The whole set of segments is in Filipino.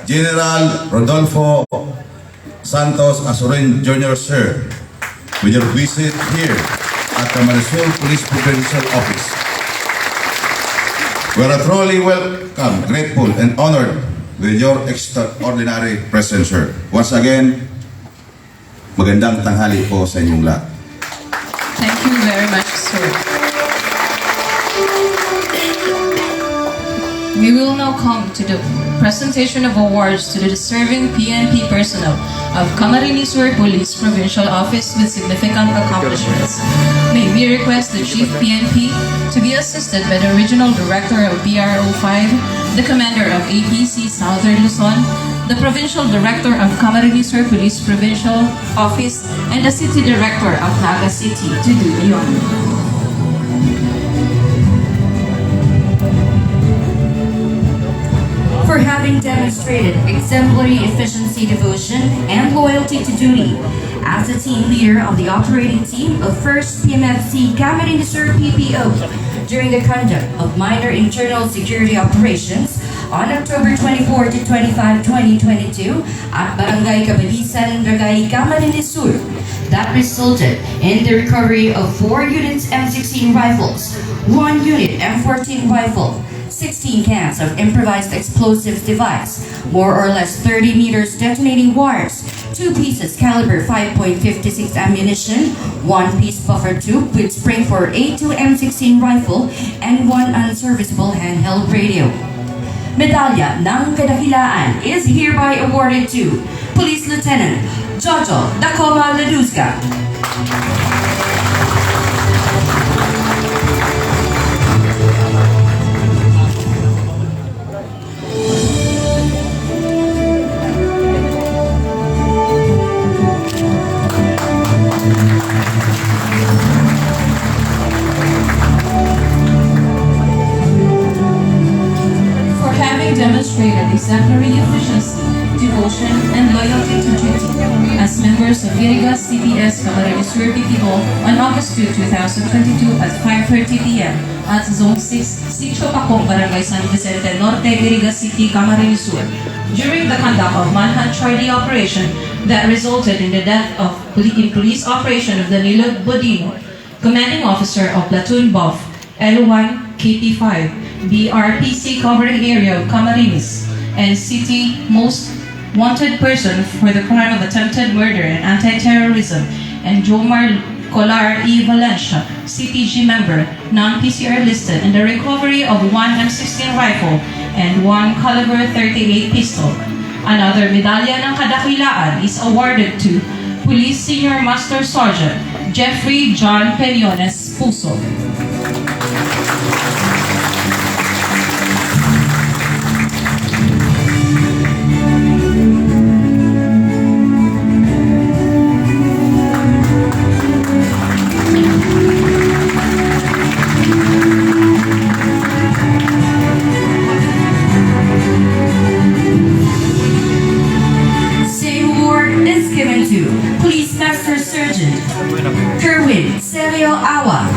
General Rodolfo Santos AZURIN Jr. Sir, with your visit here at Camarines Police Provincial Office. We are truly welcome, grateful, and honored with your extraordinary presence, sir. Once again, magandang tanghali po sa inyong lahat. Thank you very much, sir. We will now come to the presentation of awards to the deserving PNP personnel of Camarines Police Provincial Office with significant accomplishments. May we request the Chief PNP to be assisted by the Regional Director of PRO 5, the Commander of APC Southern Luzon, the Provincial Director of Camarines Police Provincial Office, and the City Director of Naga City to do the honor. For having demonstrated exemplary efficiency, devotion, and loyalty to duty as the team leader of the operating team of 1st PMFC Camarines PPO during the conduct of minor internal security operations on October 24 to 25, 2022 at Barangay Cabalisan, Ragay, Camarines Sur, that resulted in the recovery of 4 units M16 rifles, 1 unit M14 rifle, 16 cans of improvised explosives device, more or less 30 meters detonating wires, 2 pieces caliber 5.56 ammunition, 1 piece buffer tube with spring for A2 M16 rifle, and 1 unserviceable handheld radio. Medalya ng Kadakilaan is hereby awarded to Police Lieutenant Jojo Dacoma Laduzca. Demonstrated exemplary efficiency, devotion, and loyalty to duty as members of Irigas CPS Camarines PPO on August 2, 2022 at 5:30 p.m. at Zone 6, Sitio Pacong, Barangay San Vicente Norte, Irigas City, Camarines Sur, during the conduct of Manhunt Charlie operation that resulted in the death of police operation of Danilo Bodino, commanding officer of Platoon BOF L1 KP5, BRPC covering area of Camarines, and city most wanted person for the crime of attempted murder and anti-terrorism, and Jomar Colar E. Valencia, CTG member, non-PCR listed, and the recovery of 1 M16 rifle and 1 caliber 38 pistol. Another medalya ng Kadakilaan is awarded to Police Senior Master Sergeant Jeffrey John Peñones Puso. Police Master Sergeant Kerwin Sergio Awa.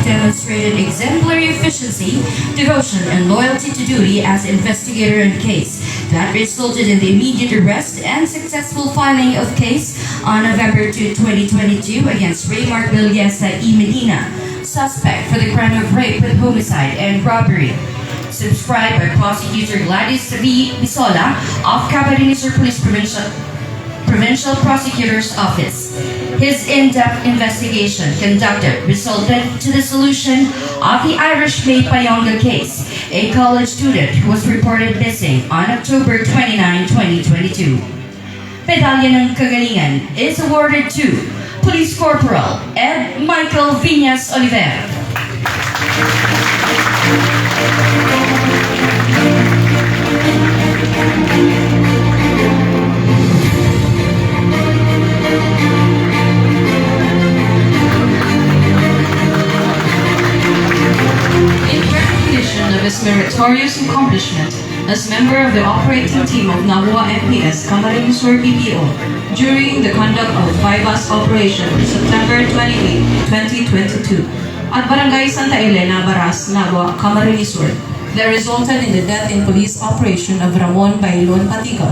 Demonstrated exemplary efficiency, devotion, and loyalty to duty as investigator in case that resulted in the immediate arrest and successful filing of case on November 2, 2022 against Raymar Villesa E. Medina, suspect for the crime of rape with homicide and robbery. Subscribed by Prosecutor Gladys V. Bisola of Camarines Police Provincial Prosecutor's Office. His in-depth investigation conducted resulted to the solution of the Irish Maid Payonga case, a college student who was reported missing on October 29, 2022. Medalya ng Kagalingan is awarded to Police Corporal Ed Michael Viñas Oliver. meritorious accomplishment as member of the operating team of Naga MPS Camarines PPO during the conduct of bypass operation on September 28, 2022 at Barangay Santa Elena, Baras, Naga, Camarines that resulted in the death in police operation of Ramon Bailon Patiga,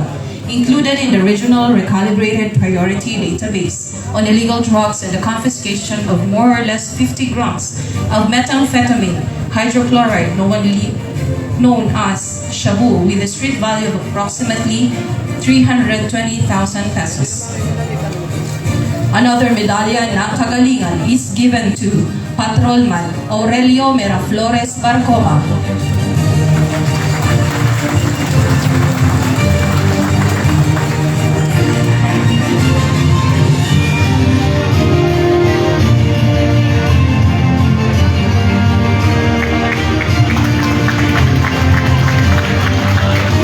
included in the regional recalibrated priority database on illegal drugs and the confiscation of more or less 50 grams of methamphetamine hydrochloride known as shabu with a street value of approximately 320,000 pesos. Another medalya ng kagalingan is given to Patrolman Aurelio Miraflores Barcoma.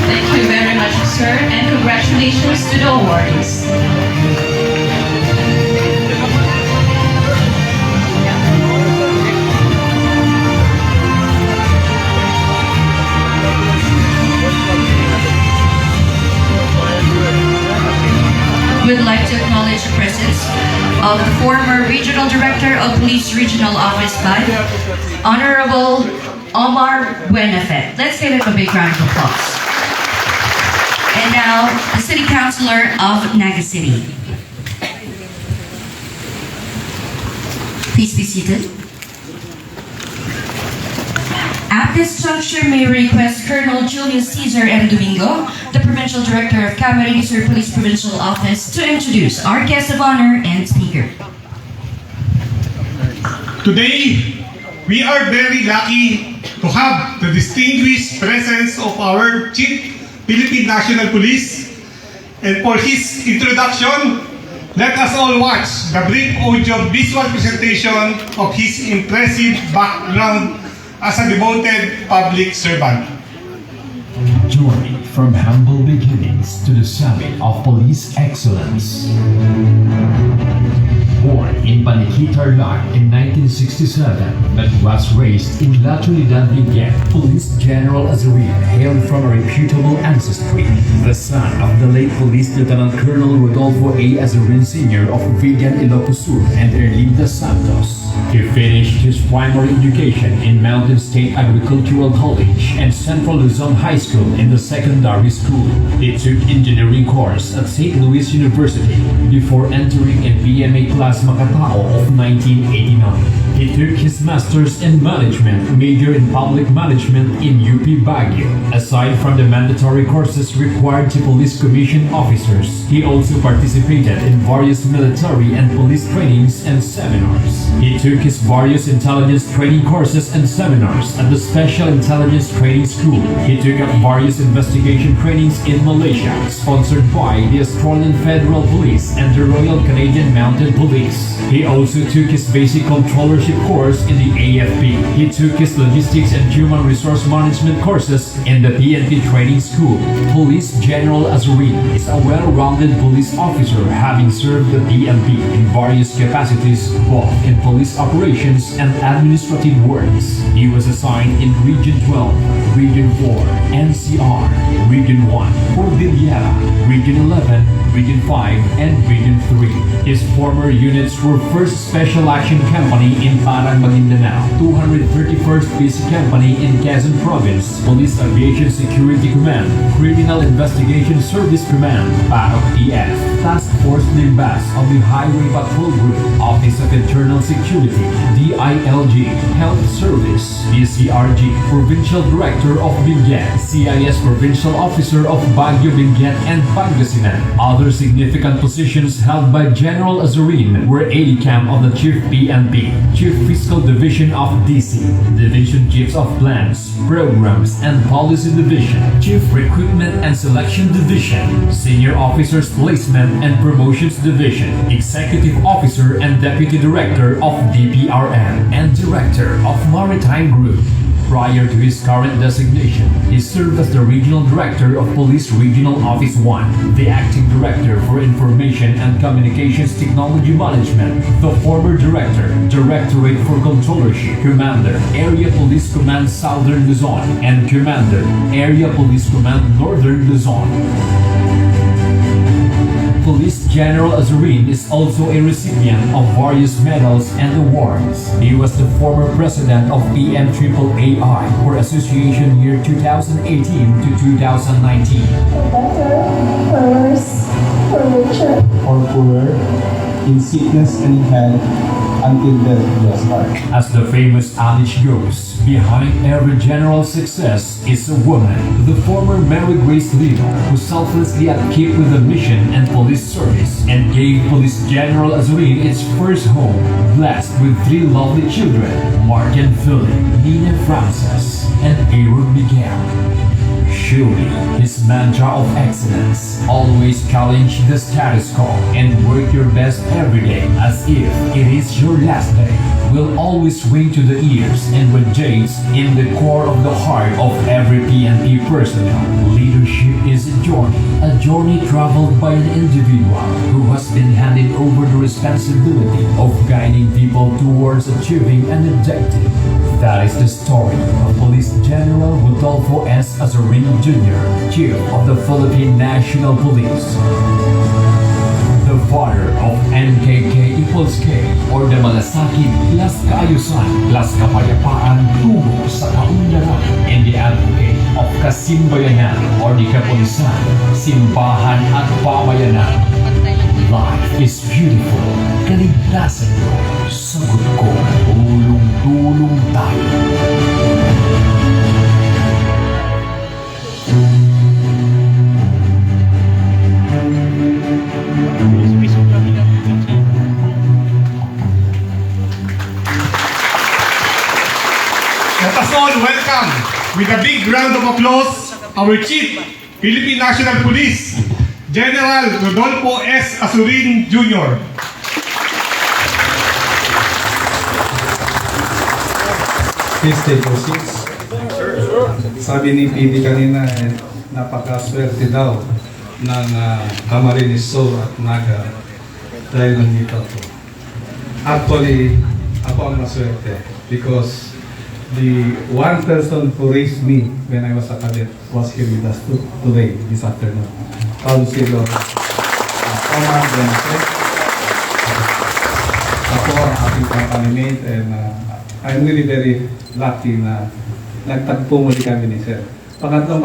Thank you very much, sir, and congratulations to the awardees. We'd like to acknowledge the presence of the former Regional Director of Police Regional Office 5, Honorable Omar Buenafet. Let's give him a big round of applause. And now, the City Councilor of Naga City. Please be seated. At this juncture, may I request Colonel Julius Cesar M. Domingo, the Provincial Director of Camarines Police Provincial Office, to introduce our guest of honor and speaker. Today, we are very lucky to have the distinguished presence of our Chief Philippine National Police. And for his introduction, let us all watch the brief audio-visual presentation of his impressive background as a devoted public servant. Journey from humble beginnings to the summit of police excellence. Born in Paniquitarlac in 1967, but was raised in La Trinidad, Benguet, Police General Azurin hailed from a reputable ancestry, the son of the late Police Lieutenant Colonel Rodolfo A. Azurin Sr. of Vigan, Ilocos Sur and Erlinda Santos. He finished his primary education in Mountain State Agricultural College and Central Luzon High School in the secondary school. He took engineering course at St. Louis University before entering a BMA class Makatao of 1989. He took his master's in management, major in public management in UP Baguio. Aside from the mandatory courses required to police commission officers, he also participated in various military and police trainings and seminars. He took his various intelligence training courses and seminars at the Special Intelligence Training School. He took up various investigation trainings in Malaysia, sponsored by the Australian Federal Police and the Royal Canadian Mounted Police. He also took his basic controllership course in the AFP. He took his logistics and human resource management courses in the PNP Training School. Police General Azurin is a well-rounded police officer, having served the PNP in various capacities, both in police operations and administrative works. He was assigned in Region 12, Region 4, NCR, Region 1, Cordillera, Region 11, Region 5, and Region 3. His former units were 1st Special Action Company in Parang, Maguindanao, 231st PC Company in Quezon Province, Police Aviation Security Command, Criminal Investigation Service Command, PAROK TF, Task Force Limbas of the Highway Patrol Group, Office of Internal Security, DILG, Health Service, DCRG, Provincial Director of Benguet, CIS Provincial Officer of Baguio, Benguet, and Pangasinan. Other significant positions held by General Azurin were ADCAM of the Chief PNP, Chief Fiscal Division of DC, Division Chiefs of Plans, Programs, and Policy Division, Chief Recruitment and Selection Division, Senior Officers Placement and Promotions Division, Executive Officer and Deputy Director of DPRM, and Director of Maritime Group. Prior to his current designation, he served as the Regional Director of Police Regional Office 1, the Acting Director for Information and Communications Technology Management, the former Director, Directorate for Controllership, Commander, Area Police Command Southern Luzon, and Commander, Area Police Command Northern Luzon. Police General Azurin is also a recipient of various medals and awards. He was the former president of PMAAI for Association Year 2018 to 2019. Better, for worse, for richer, or poorer, in sickness and in health, until death do us part. As the famous adage goes, behind every general success is a woman. The former Mary Grace Lino, who selflessly upkept with the mission and police service and gave Police General Azurin its first home, blessed with 3 lovely children, Mark and Philip, Nina Frances, and Aaron Miguel. Surely, his mantra of excellence, always challenge the status quo and work your best every day as if it is your last day, will always ring to the ears and resonates in the core of the heart of every PNP personnel. Leadership is a journey traveled by an individual who has been handed over the responsibility of guiding people towards achieving an objective. That is the story of Police General RODOLFO S. Azurin Jr., Chief of the Philippine National Police. The father of NKK equals K, or the malasakit plus kaayusan plus kapayapaan tungo sa kaunlaran, and the advocate of kasimbayanan or the kapulisan, simbahan at pamayanan. Life is beautiful, kaligtasan ko, sagot ko, tulong-tulong tayo. Let us all welcome with a big round of applause our Chief, Philippine National Police, General Rodolfo S. Azurin Jr. Please take your seats. Sabi ni PD kanina, napakaswerte daw ng Camarines at Naga dahil nandito ako. Actually, ako ang maswerte because the one person who raised me when I was a cadet was here with us today, this afternoon. Councilor Omar Bense. Ako ang aking company mate and I'm really very lucky na nagtagpo muli kami ni Sir. Pangatlong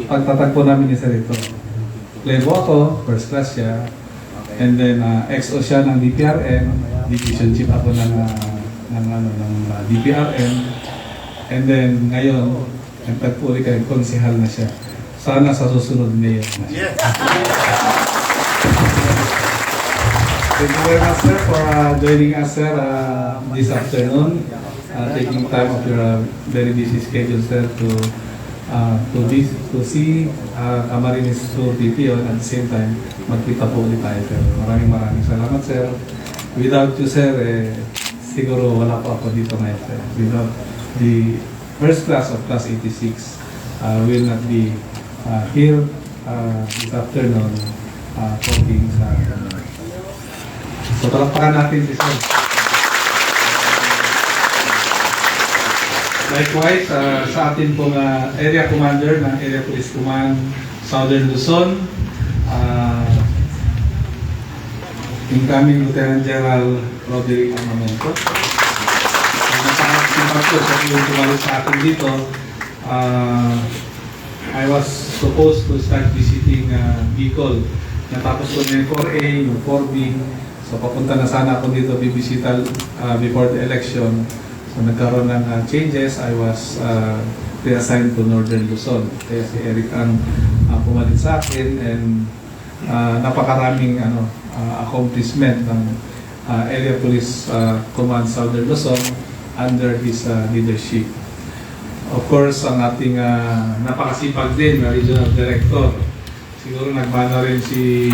pagtatagpo namin ni Sir ito. Levo ako, first class siya, and then XO siya ng DPRM, division chief ako ng DPRM, and then ngayon, nagtagpo ulit kami, konsihal na siya. Sana sa susunod mayor na siya. Thank you very much, sir, for joining us, sir, this afternoon. Taking time of your very busy schedule, sir, to see Camarines to PPO and at the same time magkita po ulit tayo, sir. Maraming salamat, sir. Without you, sir, siguro wala po ako dito ngayon, sir. Without the first class of class 86, will not be here this afternoon talking sa so palakpakan natin si sir. Likewise, sa atin pong area commander ng Area Police Command Southern Luzon, incoming Lieutenant General Roderick Amamento. Napakasimpag po sa yung tumalo sa atin dito. I was supposed to start visiting Bicol. Natapos ko na yung 4A, yung 4B. So papunta na sana ako dito bibisita before the election. So nagkaroon ng changes, I was reassigned to Northern Luzon. Kaya si Eric ang pumalit sa akin and napakaraming accomplishment ng Area Police Command Southern Luzon under his leadership. Of course, ang ating napakasipag din na Regional Director. Siguro nagmana rin si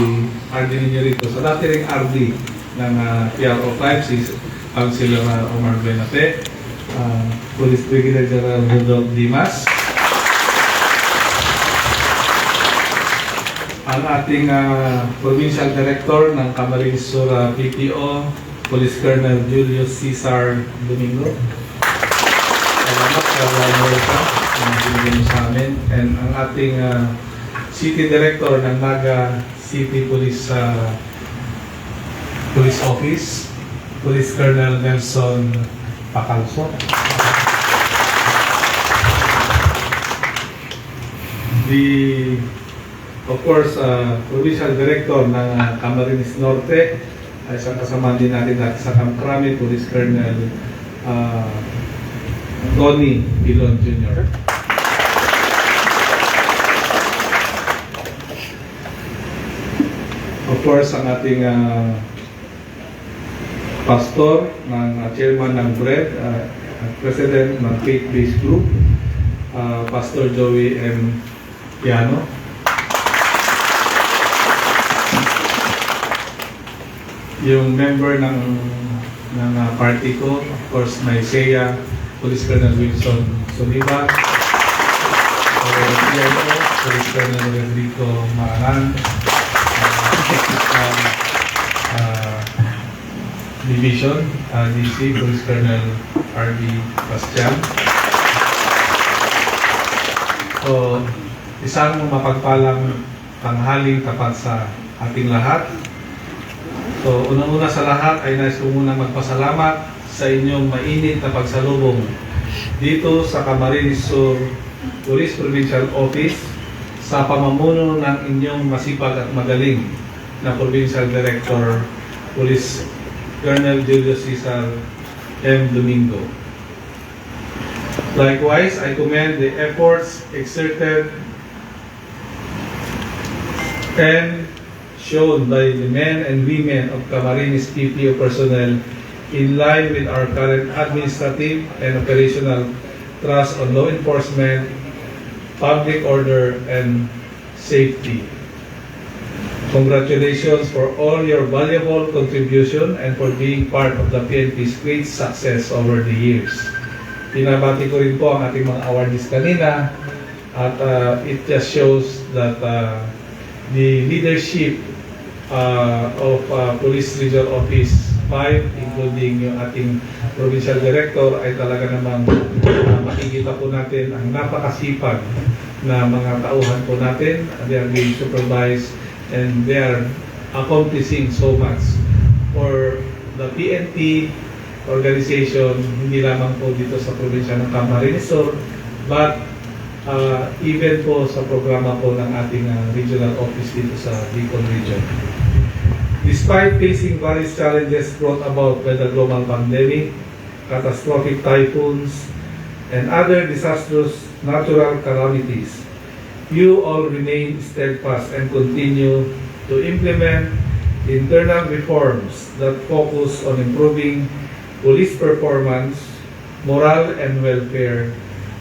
RD ninyo rito. So dati rin RD ng PRO 5, si Councilor Omar Benate. Police Brigadier General Rodolfo Dimas, ang ating Provincial Director ng Camarines Sur PPO, Police Colonel Julius Cesar Domingo. Salamat sa Amerika na binigyan sa amin. And ang ating City Director ng Naga City Police Police Office, Police Colonel Nelson Pacalso. Of course, Provincial Director ng Camarines Norte, ay isang kasama din natin sa Camprame, Police Colonel Tony Pilon Jr. Of course, ang ating pastor, chairman ng BRED, president ng faith-based group, Pastor Joey M. Piano. Yung member ng party ko, of course, may SEA, Police Colonel Wilson Soliva, PPO, Police Colonel Rodrigo Marangan, Division, DC, Police Colonel R.D. Bastian. So, isang mapagpalang tanghaling tapat sa ating lahat. So, unang-una sa lahat ay nais ko muna magpasalamat sa inyong mainit na pagsalubong dito sa Camarines Sur Police Provincial Office sa pamumuno ng inyong masipag at magaling na Provincial Director, Police Colonel Julius Cesar M. Domingo. Likewise, I commend the efforts exerted and shown by the men and women of Camarines PPO personnel in line with our current administrative and operational thrust on law enforcement, public order, and safety. Congratulations for all your valuable contribution and for being part of the PNP's great success over the years. Pinabati ko rin po ang ating mga awardees kanina at it just shows that the leadership of Police Regional Office 5, including yung ating Provincial Director, ay talaga namang makikita po natin ang napakasipag na mga tauhan po natin. They are being supervised and they are accomplishing so much for the PNP organization, hindi lamang po dito sa probinsya ng Camarines Sur, but even po sa programa po ng ating regional office dito sa Bicol region. Despite facing various challenges brought about by the global pandemic, catastrophic typhoons, and other disastrous natural calamities, you all remain steadfast and continue to implement internal reforms that focus on improving police performance, morale, and welfare,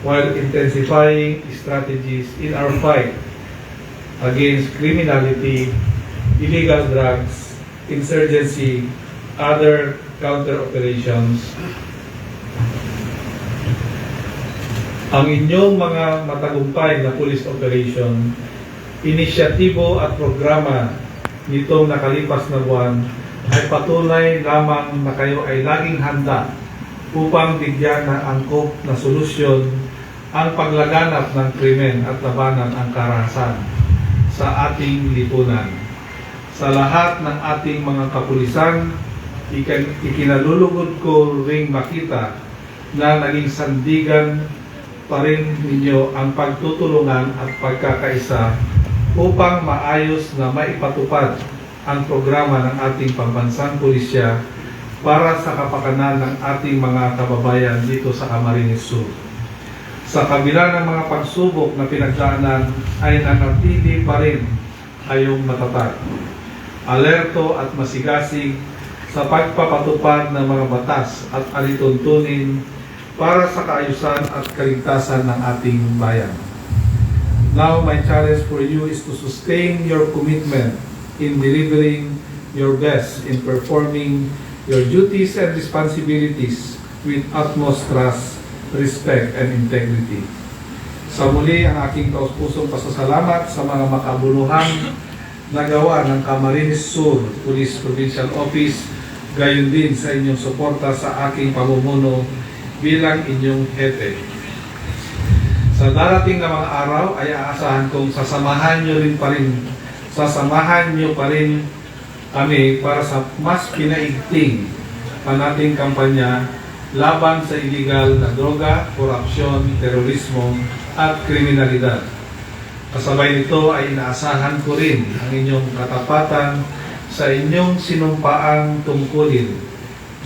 while intensifying strategies in our fight against criminality, illegal drugs, insurgency, other counter-operations. Ang inyong mga matagumpay na police operation, inisyatibo at programa nitong nakalipas na buwan ay patunay lamang na kayo ay laging handa upang bigyan ng angkop na solusyon ang paglaganap ng krimen at labanan ang karahasan sa ating lipunan. Sa lahat ng ating mga kapulisan, ikinalulugod ko ring makita na naging sandigan pa rin ninyo ang pagtutulungan at pagkakaisa upang maayos na maipatupad ang programa ng ating pambansang pulisya para sa kapakanan ng ating mga kababayan dito sa Camarines Sur. Sa kabila ng mga pagsubok na pinagdaanan ay nanatili pa rin kayong matatag, alerto at masigasig sa pagpapatupad ng mga batas at alituntunin para sa kaayusan at kaligtasan ng ating bayan. Now, my challenge for you is to sustain your commitment in delivering your best in performing your duties and responsibilities with utmost trust, respect, and integrity. Sa muli, ang aking taus-pusong pasasalamat sa mga makabuluhang nagawa ng Camarines Sur Police Provincial Office, gayon din sa inyong suporta sa aking pamumuno bilang inyong hepe. Sa darating na mga araw ay aasahan kong sasamahan nyo pa rin kami para sa mas pinaigting pa nating kampanya laban sa iligal na droga, korupsyon, terorismo at kriminalidad. Kasabay nito ay inaasahan ko rin ang inyong katapatan sa inyong sinumpaang tungkulin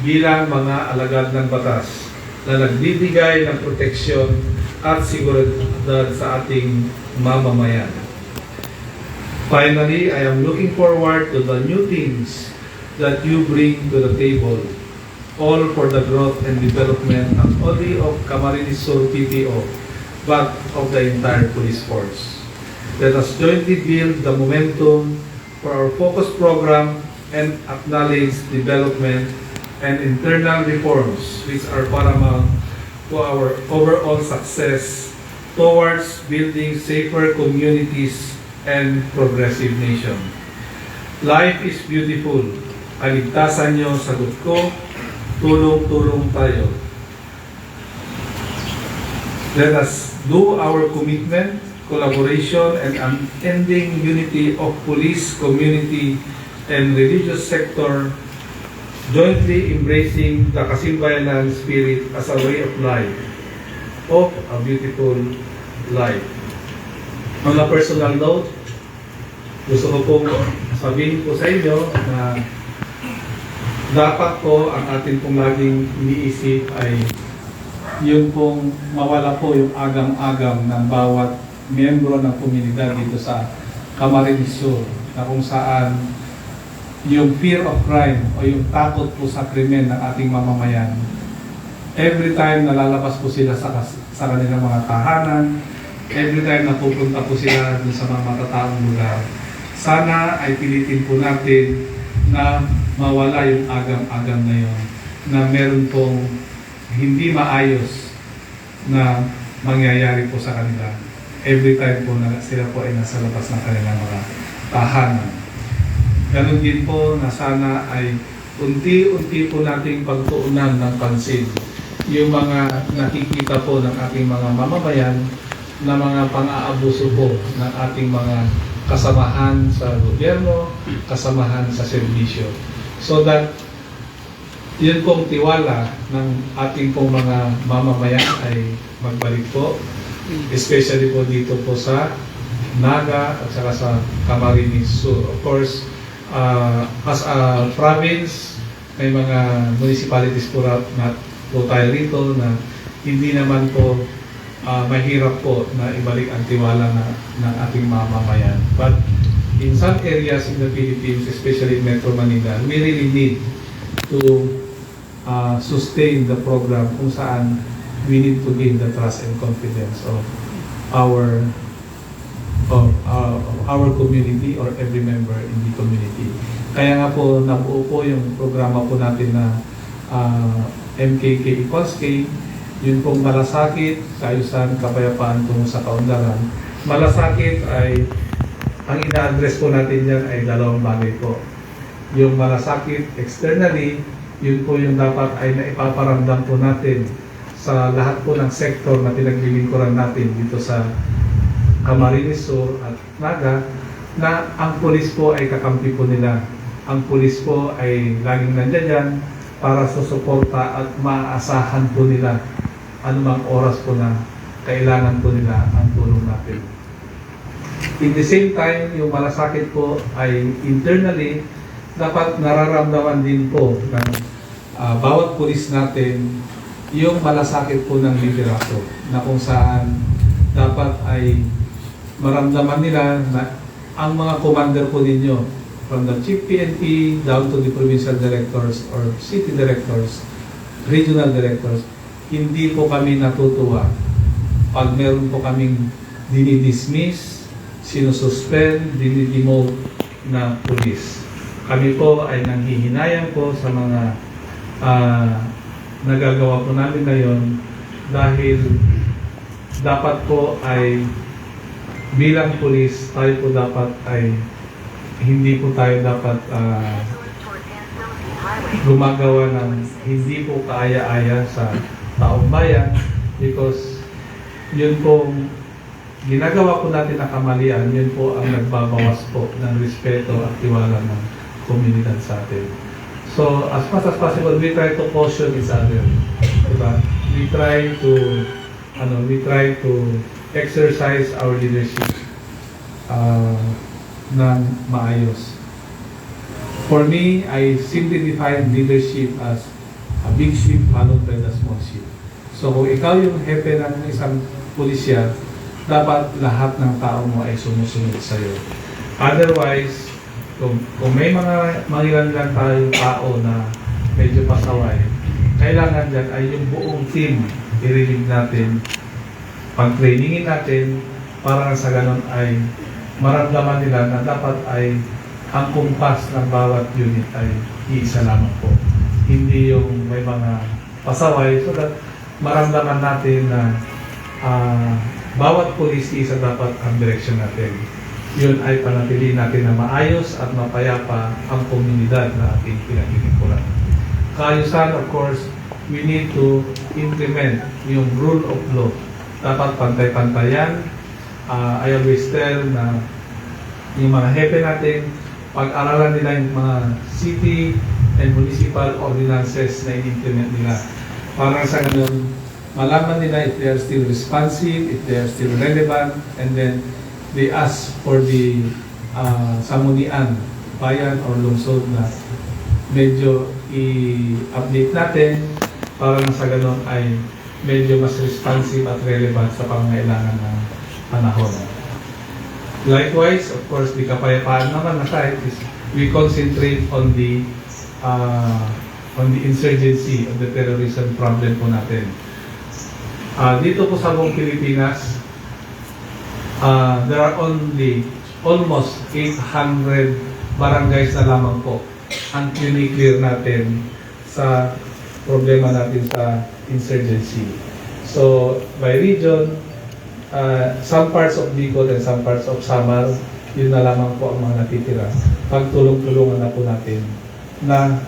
bilang mga alagad ng batas na nagbibigay ng proteksyon at seguridad sa ating mamamayan. Finally, I am looking forward to the new things that you bring to the table, all for the growth and development not only of Camarines Sur PPO, but of the entire police force. Let us jointly build the momentum for our focus program and acknowledge development and internal reforms which are paramount to our overall success towards building safer communities and progressive nation. Life is beautiful. Kaligtasan niyo, sagot ko, tulong-tulong tayo. Let us do our commitment, collaboration, and unending unity of police, community, and religious sector, jointly embracing the kasimbayanan spirit as a way of life, of a beautiful life. On a personal note, gusto ko pong sabihin po sa inyo na dapat po ang atin pong laging iniisip ay yun pong mawala po yung agam-agam ng bawat miyembro ng komunidad dito sa Camarines Sur, na kung saan yung fear of crime o yung takot po sa krimen ng ating mamamayan, every time nalalabas po sila sa kanilang mga tahanan, every time na pupunta po sila dun sa mga matataong lugar, sana ay pilitin po natin na mawala yung agam-agam na yun, na meron pong hindi maayos na mangyayari po sa kanila every time po na sila po ay nasa labas ng kanilang mga tahanan. Ganon din po na sana ay unti-unti po nating pagtuunan ng pansin yung mga nakikita po ng ating mga mamamayan na mga pang-aabuso po ng ating mga kasamahan sa gobyerno, kasamahan sa serbisyo. So that yun pong tiwala ng ating pong mga mamamayan ay magbalik po, especially po dito po sa Naga at saka sa Camarines Sur. Of course, as a province, may mga municipalities po na po tayo rito na hindi naman po mahirap po na ibalik ang tiwala ng ating mamamayan. But in some areas in the Philippines, especially in Metro Manila, we really need to sustain the program kung saan we need to gain the trust and confidence of our community or every member in the community. Kaya nga po nabuo po yung programa po natin na MKK equals K, yun pong malasakit, kaayusan, kapayapaan tungo sa kaunlaran. Malasakit ay, ang ina-address po natin yan ay dalawang bagay po. Yung malasakit externally, yun po yung dapat ay naipaparamdam po natin sa lahat po ng sektor na pinaglilingkuran natin dito sa Camarines Sur at Naga, na ang pulis po ay kakampi po nila. Ang pulis po ay laging nandiyan yan para susuporta at maaasahan po nila anumang oras po na kailangan po nila ang tulong natin. In the same time, yung malasakit po ay internally, dapat nararamdaman din po ng bawat pulis natin yung malasakit po ng liderato, na kung saan dapat ay maramdaman nila na ang mga commander po ninyo, from the CPNP down to the provincial directors or city directors, regional directors, hindi po kami natutuwa pag meron po kaming dinidismiss, sinususpend, dinidemote na pulis. Kami po ay nanghihinayang po sa mga nagagawa po namin ngayon dahil dapat po ay bilang pulis tayo po dapat ay hindi po tayo dapat gumagawa ng hindi po kaaya-aya sa taong bayan, because yun pong ginagawa po natin na kamalian, yun po ang nagbabawas po ng respeto at tiwala ng komunidad sa atin. So, as much as possible, we try to caution each other. Diba? We try to exercise our leadership ng maayos. For me, I simply define leadership as a big ship followed by the small ship. So, kung ikaw yung hepe ng isang pulisya, dapat lahat ng tao mo ay sumusunod sa'yo. Otherwise, kung may mga ilan tayong tao na medyo pasaway, kailangan dyan ay yung buong team i-relieve natin, pag-trainingin natin, para sa ganon ay maramdaman nila na dapat ay ang kumpas ng bawat unit ay iisa lamang po. Hindi yung may mga pasaway, so that maramdaman natin na bawat pulis isa dapat ang direksyon natin. Yun ay panatili natin na maayos at mapayapa ang komunidad na ating pinagkikipulan. Kaayusan, of course, we need to implement yung rule of law. Dapat pantay-pantayan. I always tell na yung mga hepe natin, pag-aralan nila yung mga city and municipal ordinances na i-implement nila. Para sa ganun, malaman nila if they are still responsive, if they are still relevant, and then they ask for the samunian, bayan or lungsod na medyo i-update natin para sa ganun ay medyo mas responsive at relevant sa pangangailangan ng panahon. Likewise, of course, di kapayapaan naman na side is we concentrate on the insurgency, of the terrorism problem po natin. Dito po sa buong Pilipinas, there are only almost 800 barangays na lamang po ang kiniklear natin sa problema natin sa insurgency. So, by region, some parts of Bicol and some parts of Samar, yun na lamang po ang mga natitira. Pagtulong-tulungan na po natin na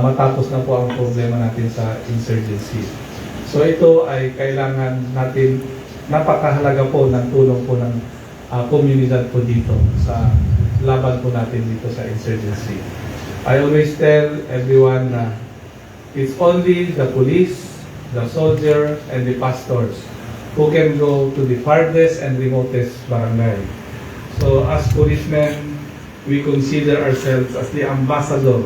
matapos na po ang problema natin sa insurgency. So, ito ay kailangan natin, napakahalaga po ng tulong po ng komunidad po dito sa laban po natin dito sa insurgency. I always tell everyone na it's only the police, the soldier, and the pastors who can go to the farthest and remotest barangay. So as policemen, we consider ourselves as the ambassador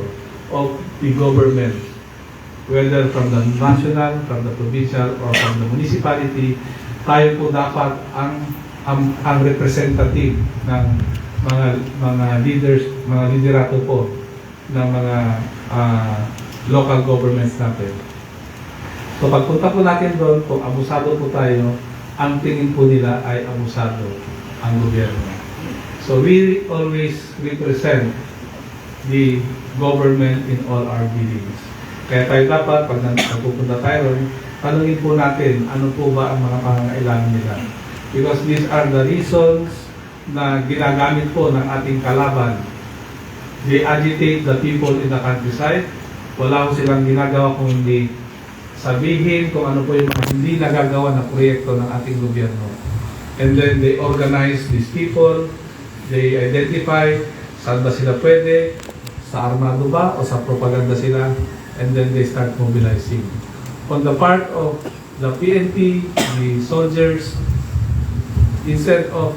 of the government, whether from the national, from the provincial, or from the municipality. Tayo po dapat ang representative ng mga leaders, mga liderato po ng mga local governments natin. So pagpunta po natin doon, kung abusado po tayo, ang tingin po nila ay abusado ang gobyerno. So we always represent the government in all our dealings. Kaya tayo dapat, pag nagpupunta tayo ron, tanungin po natin, ano po ba ang mga pangangailangan nila? Because these are the reasons na ginagamit po ng ating kalaban. They agitate the people in the countryside. Wala ko silang ginagawa kung hindi sabihin kung ano po yung mga hindi nagagawa na proyekto ng ating gobyerno. And then they organize these people, they identify saan ba sila pwede, sa armado ba o sa propaganda sila, and then they start mobilizing. On the part of the PNP, the soldiers, instead of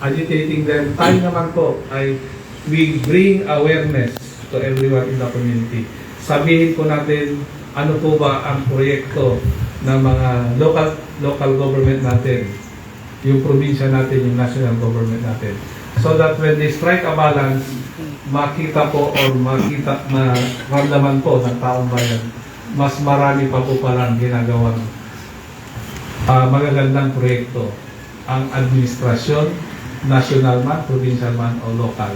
agitating them, tayo naman po ay we bring awareness to everyone in the community. Sabihin po natin ano po ba ang proyekto ng mga local government natin, yung probinsya natin, yung national government natin. So that when they strike a balance, makita po or maramdaman po ng taong bayan, mas marami pa po palang ginagawang magagandang proyekto ang administrasyon, national man, provincial man, o local.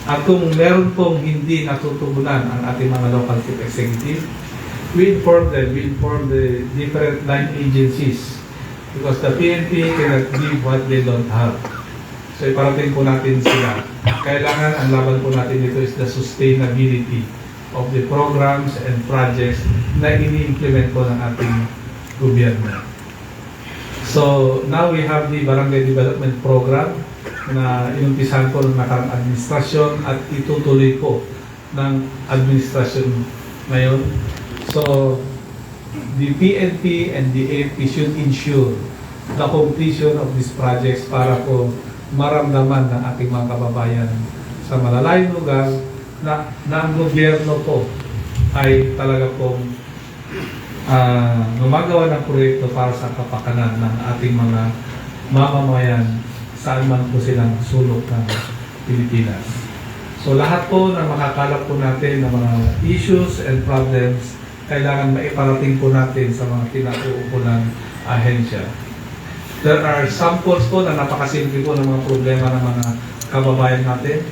At kung meron pong hindi natutugunan ang ating mga local chief executive, we inform the different line agencies because the PNP cannot give what they don't have. So iparating po natin sila. Kailangan ang laban po natin dito is the sustainability of the programs and projects na ini-implement po ng ating gobyerno. So now we have the Barangay Development Program na inumpisahan po ng nakarang administrasyon at itutuloy po ng administrasyon ngayon. So the PNP and the AFP should ensure the completion of these projects para po maramdaman ng ating mga kababayan sa malalayong lugar na ang gobyerno po ay talaga pong gumagawa ng proyekto para sa kapakanan ng ating mga mamamayan saan man po silang sulok ng Pilipinas. So lahat po na makakalap po natin ng mga issues and problems kailangan maiparating po natin sa mga kinauukulang ahensya. There are samples po na napakasimple po ng mga problema ng mga kababayan natin.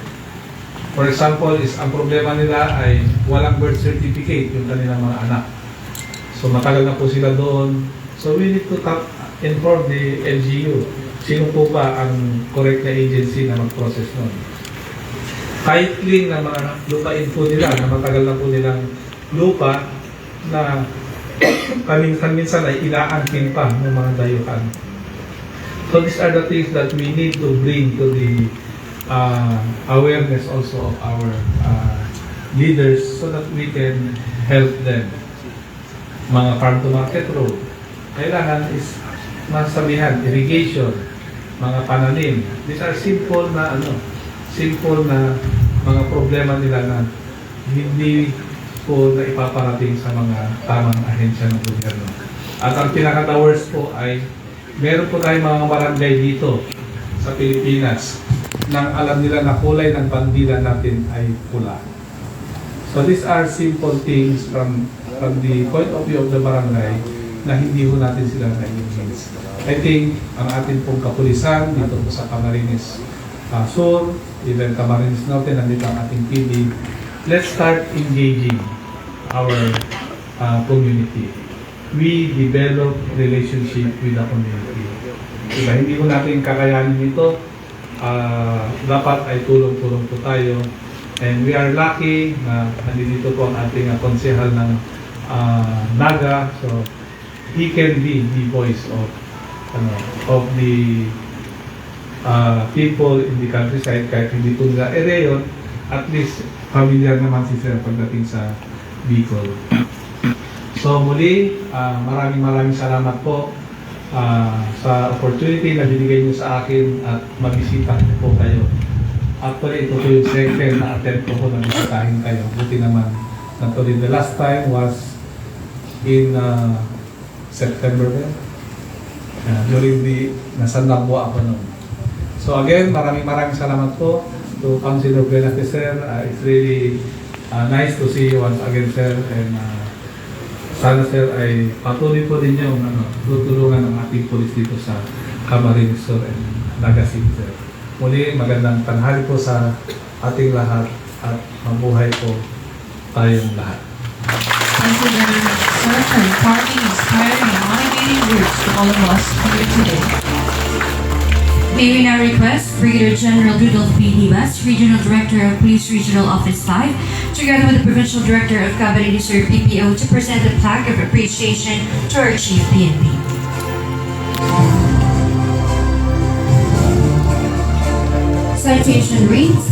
For example, ang problema nila ay walang birth certificate yung kanilang mga anak. So matagal na po sila doon. So we need to inform the LGU. Sino po ba ang correct na agency na mag-process nun? Kahit clean na mga lupain po nila, na matagal na po nilang lupa, na minsan ay inaangkin pa ng mga dayuhan. So these are the things that we need to bring to the awareness also of our leaders so that we can help them. Mga farm to market road, kailangan is masabihan, irrigation, mga pananim. These are simple na mga problema nila na hindi po na ipaparating sa mga tamang ahensya ng gobyerno. At ang pinaka-worst po ay meron po tayong mga barangay dito sa Pilipinas nang alam nila na kulay ng bandila natin ay pula. So these are simple things from the point of view of the barangay na hindi po natin sila na-engage. I think ang ating pong kapulisan dito po sa Camarines Sur, even Camarines Norte, nandito ang ating PD. Let's start engaging our community. We develop relationship with the community. Diba? Hindi po natin kakayanin ito. Dapat ay tulong-tulong po tayo. And we are lucky na nandito po ang ating konsehal ng Naga. So, he can be the voice of the people in the countryside. Kahit hindi po nila area yun, at least familiar naman si Sir pagdating sa Bicol. So muli, maraming salamat po sa opportunity na binigay niyo sa akin at magbisita po kayo. Actually, ito po yung second na attempt ko po na bisitahin kayo. Buti naman natuloy. The last time was in September during the nasandangwa ako noon. So again, maraming salamat po to Councilor Brenate, sir. It's really nice to see you once again, sir. And sana, sir, ay patuloy po din yung tutulungan ng ating pulis dito sa Camarines Sur and Naga City, sir. Muli, magandang tanghali po sa ating lahat at mabuhay po tayong lahat. Thank you very much, sir, for imparting inspiring and motivating words to all of us here today. May we now request Brigadier General RODOLFO Dimas, Regional Director of Police Regional Office 5, together with the Provincial Director of Camarines Sur PPO to present a plaque of appreciation to our Chief PNP. Citation reads,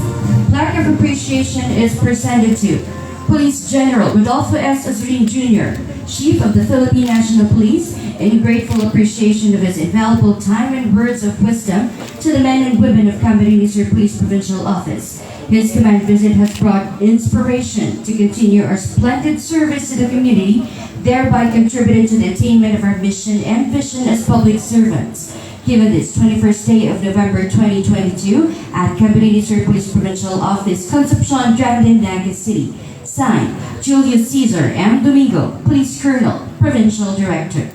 plaque of appreciation is presented to Police General RODOLFO S. AZURIN Jr., Chief of the Philippine National Police, in grateful appreciation of his invaluable time and words of wisdom to the men and women of Camarines Sur Police Provincial Office. His command visit has brought inspiration to continue our splendid service to the community, thereby contributing to the attainment of our mission and vision as public servants. Given this 21st day of November 2022 at Camarines Sur Police Provincial Office, Concepcion, Dragon, Naga City. Signed, Julius Cesar M. Domingo, Police Colonel, Provincial Director.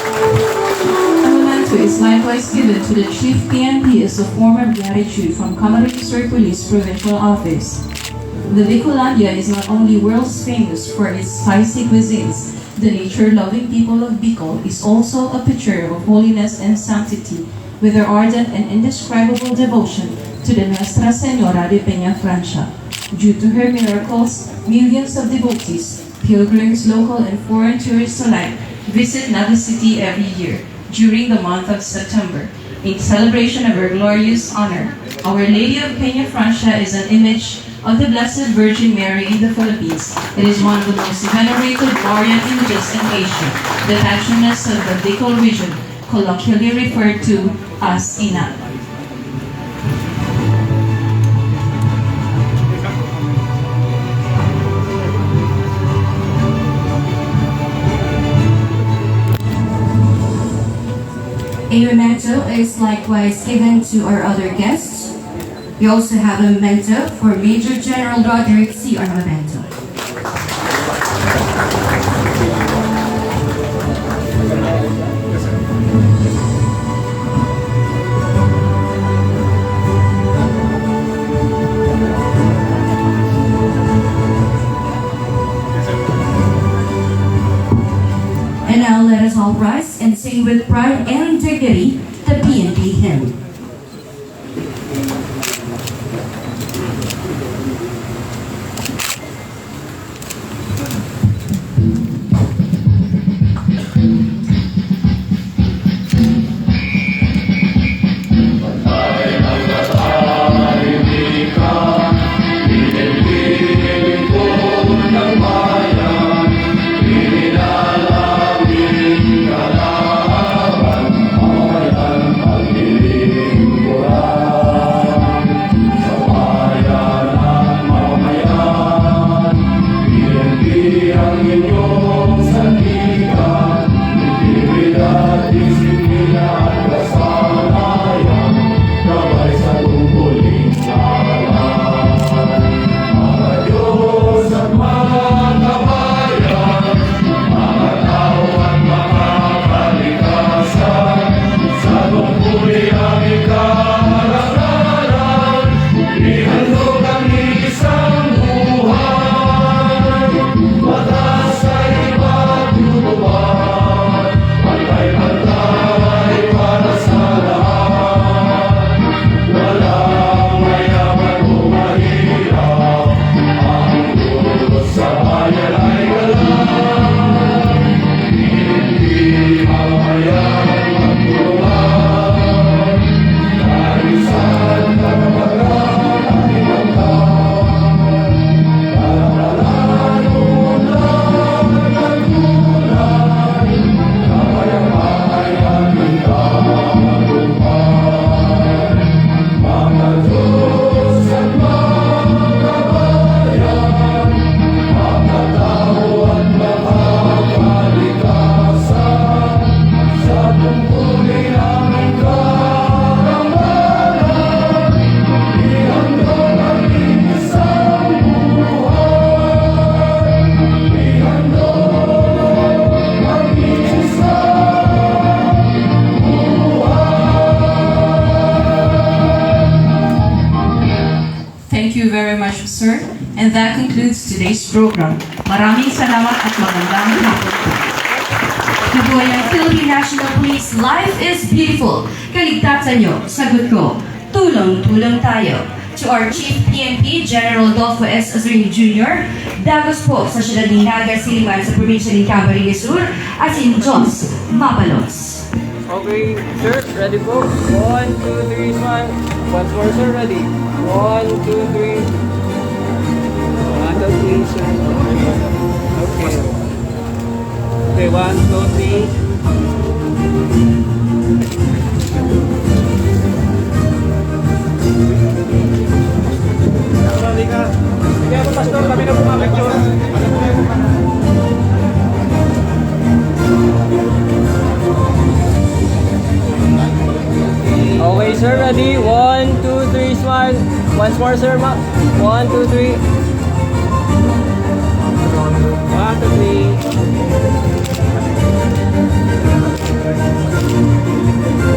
A memento memento is likewise given to the Chief PNP as a form of gratitude from Camarines Sur Police Provincial Office. The Bicolandia is not only world famous for its spicy cuisines, the nature-loving people of Bicol is also a picture of holiness and sanctity with their ardent and indescribable devotion to the Nuestra Señora de Peña Francia. Due to her miracles, millions of devotees, pilgrims, local and foreign tourists alike, visit Naga City every year during the month of September in celebration of her glorious honor. Our Lady of Peña Francia is an image of the Blessed Virgin Mary in the Philippines. It is one of the most venerated Marian images in Asia, the patroness of the Bicol region, colloquially referred to as Ina. A memento is likewise given to our other guests. We also have a memento for Major General Roderick C. Armamento. And now let us all rise and sing with pride and dignity the PNP hymn. Thank you very much, sir. And that concludes today's program. Maraming salamat at magandang hapon po. Kabuhay ang Philippine National Police, life is beautiful. Kaligtasan nyo, sagot ko, tulong-tulong tayo. To our Chief PNP, General RODOLFO S. AZURIN Jr., dagos po sa siyudad ng Naga, Siliman sa probinsya ng Camarines Sur, at si Jos Mapalos. Okay, sir, ready po? 1, 2, 3, smile. Once more, sir, ready? 1, 2, 3. Handle, please, sir. Okay. Okay, 1, 2, 3. Sorry ka. Sige ako, Pastor, kami na bumabalik yun. Okay, sir, ready? 1, 2, 3, smile. Once more, sir, 1, 2, 3. 1, 2, 3.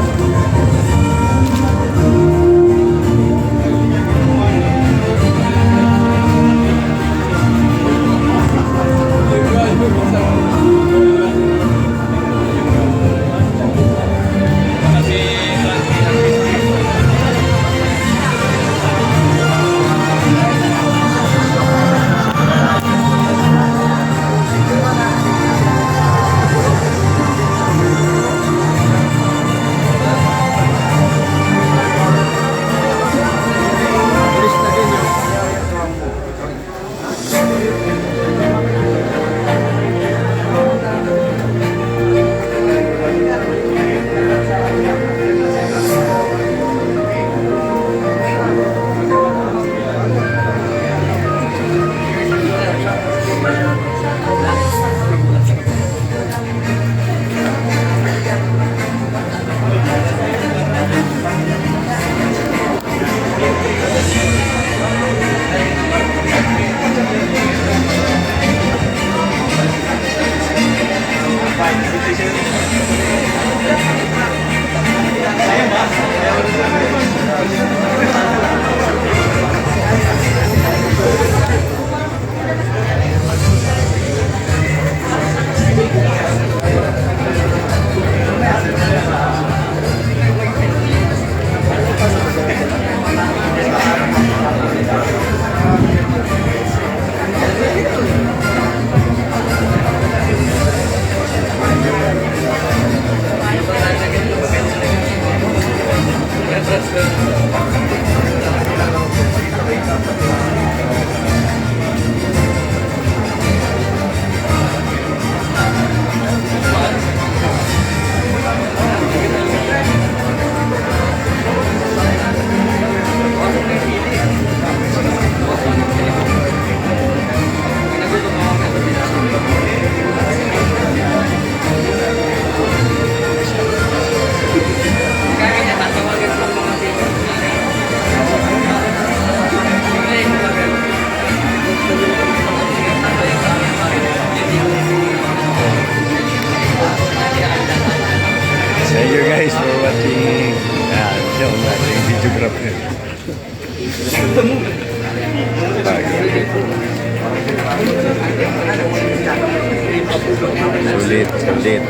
Sulit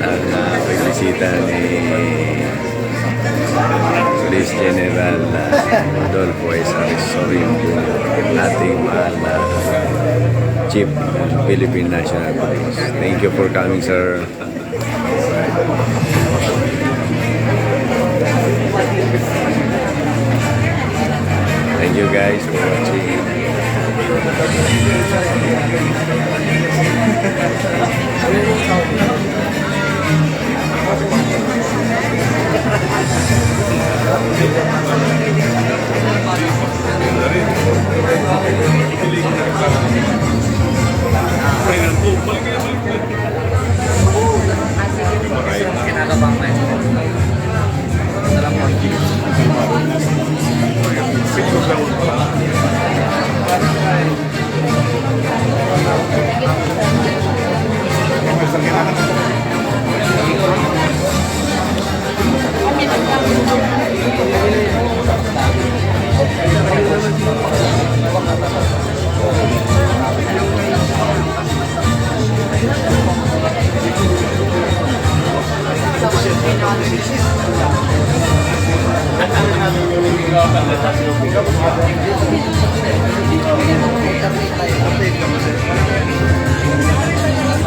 ang pagbisita ni Police General Rodolfo AZURIN ating mahal na Chief ng Philippine National Police. Thank you for coming, sir. Thank you guys for watching.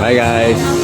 Bye guys.